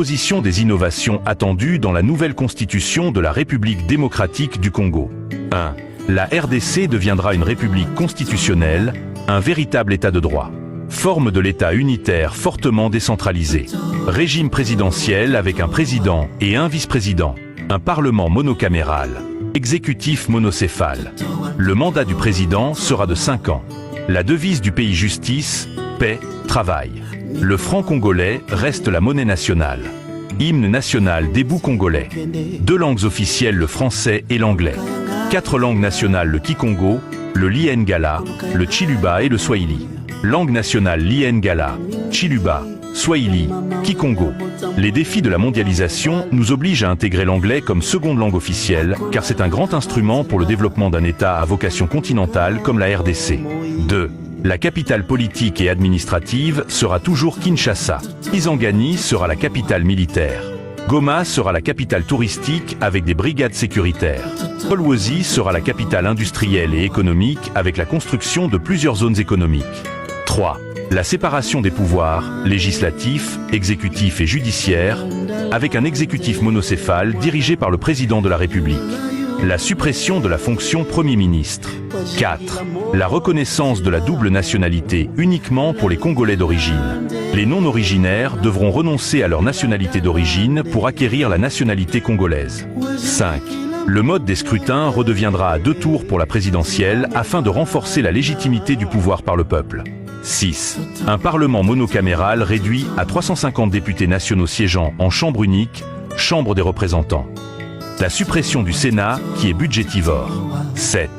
Position des innovations attendues dans la nouvelle constitution de la République démocratique du Congo. 1. La RDC deviendra une république constitutionnelle, un véritable état de droit. Forme de l'État unitaire fortement décentralisé. Régime présidentiel avec un président et un vice-président. Un parlement monocaméral. Exécutif monocéphale. Le mandat du président sera de 5 ans. La devise du pays justice, paix, travail. Le franc congolais reste la monnaie nationale. Hymne national des bouts congolais. 2 langues officielles, le français et l'anglais. 4 langues nationales, le kikongo, le lingala, le chiluba et le swahili. Langue nationale lingala, chiluba, swahili, kikongo. Les défis de la mondialisation nous obligent à intégrer l'anglais comme seconde langue officielle, car c'est un grand instrument pour le développement d'un État à vocation continentale comme la RDC. 2. La capitale politique et administrative sera toujours Kinshasa. Kisangani sera la capitale militaire. Goma sera la capitale touristique avec des brigades sécuritaires. Kolwezi sera la capitale industrielle et économique avec la construction de plusieurs zones économiques. 3. La séparation des pouvoirs, législatif, exécutif et judiciaire, avec un exécutif monocéphale dirigé par le président de la République. La suppression de la fonction Premier ministre. 4. La reconnaissance de la double nationalité uniquement pour les Congolais d'origine. Les non-originaires devront renoncer à leur nationalité d'origine pour acquérir la nationalité congolaise. 5. Le mode des scrutins redeviendra à 2 tours pour la présidentielle afin de renforcer la légitimité du pouvoir par le peuple. 6. Un parlement monocaméral réduit à 350 députés nationaux siégeant en chambre unique, Chambre des représentants. La suppression du Sénat, qui est budgétivore. 7.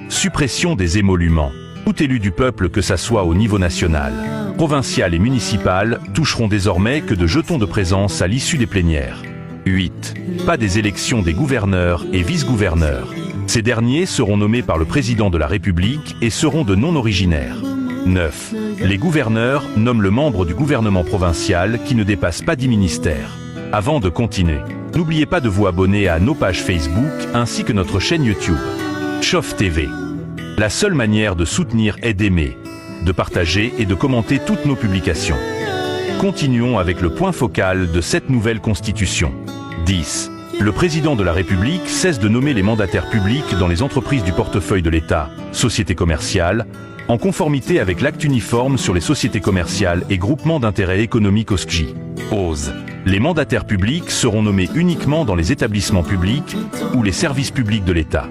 Suppression des émoluments. Tout élu du peuple, que ça soit au niveau national, provincial et municipal, toucheront désormais que de jetons de présence à l'issue des plénières. 8. Pas des élections des gouverneurs et vice-gouverneurs. Ces derniers seront nommés par le président de la République et seront de non-originaires. 9. Les gouverneurs nomment le membre du gouvernement provincial qui ne dépasse pas 10 ministères. Avant de continuer, n'oubliez pas de vous abonner à nos pages Facebook ainsi que notre chaîne YouTube. Chof TV. La seule manière de soutenir est d'aimer, de partager et de commenter toutes nos publications. Continuons avec le point focal de cette nouvelle constitution. 10. Le président de la République cesse de nommer les mandataires publics dans les entreprises du portefeuille de l'État, sociétés commerciales, en conformité avec l'acte uniforme sur les sociétés commerciales et groupements d'intérêt économique OSCJ. 11. Les mandataires publics seront nommés uniquement dans les établissements publics ou les services publics de l'État.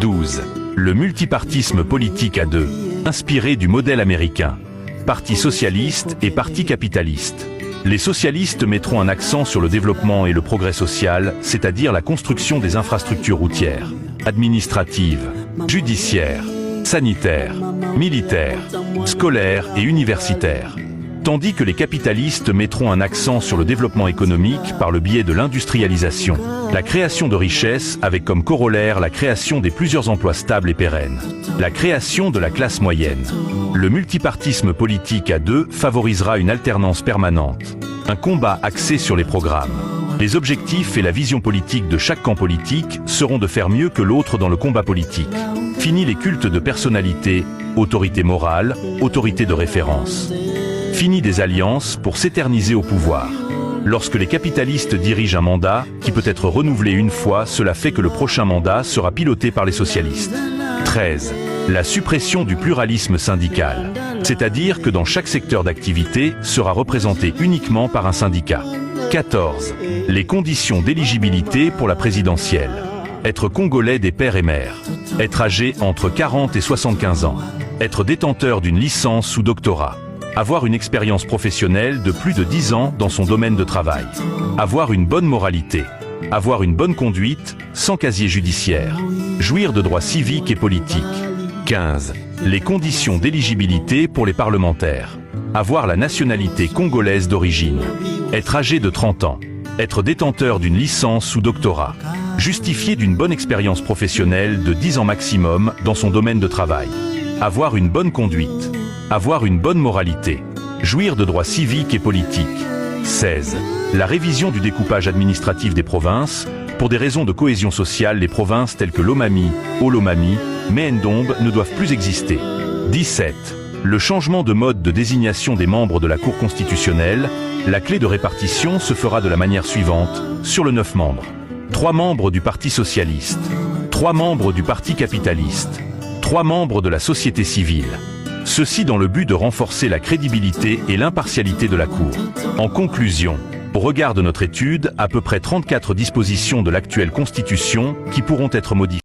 12. Le multipartisme politique à 2, inspiré du modèle américain. Parti socialiste et parti capitaliste. Les socialistes mettront un accent sur le développement et le progrès social, c'est-à-dire la construction des infrastructures routières, administratives, judiciaires, sanitaires, militaires, scolaires et universitaires. Tandis que les capitalistes mettront un accent sur le développement économique par le biais de l'industrialisation, la création de richesses avec comme corollaire la création des plusieurs emplois stables et pérennes, la création de la classe moyenne. Le multipartisme politique à 2 favorisera une alternance permanente, un combat axé sur les programmes. Les objectifs et la vision politique de chaque camp politique seront de faire mieux que l'autre dans le combat politique. Fini les cultes de personnalité, autorité morale, autorité de référence. Fini des alliances pour s'éterniser au pouvoir. Lorsque les capitalistes dirigent un mandat, qui peut être renouvelé une fois, cela fait que le prochain mandat sera piloté par les socialistes. 13. La suppression du pluralisme syndical. C'est-à-dire que dans chaque secteur d'activité sera représenté uniquement par un syndicat. 14. Les conditions d'éligibilité pour la présidentielle. Être congolais des pères et mères. Être âgé entre 40 et 75 ans. Être détenteur d'une licence ou doctorat. Avoir une expérience professionnelle de plus de 10 ans dans son domaine de travail. Avoir une bonne moralité. Avoir une bonne conduite, sans casier judiciaire. Jouir de droits civiques et politiques. 15. Les conditions d'éligibilité pour les parlementaires. Avoir la nationalité congolaise d'origine. Être âgé de 30 ans. Être détenteur d'une licence ou doctorat. Justifier d'une bonne expérience professionnelle de 10 ans maximum dans son domaine de travail. Avoir une bonne conduite. Avoir une bonne moralité. Jouir de droits civiques et politiques. 16. La révision du découpage administratif des provinces. Pour des raisons de cohésion sociale, les provinces telles que Lomami, Olomami, Méendombe ne doivent plus exister. 17. Le changement de mode de désignation des membres de la Cour constitutionnelle, la clé de répartition se fera de la manière suivante, sur le 9 membres. 3 membres du Parti socialiste, 3 membres du Parti capitaliste, 3 membres de la société civile. Ceci dans le but de renforcer la crédibilité et l'impartialité de la Cour. En conclusion, au regard de notre étude, à peu près 34 dispositions de l'actuelle Constitution qui pourront être modifiées.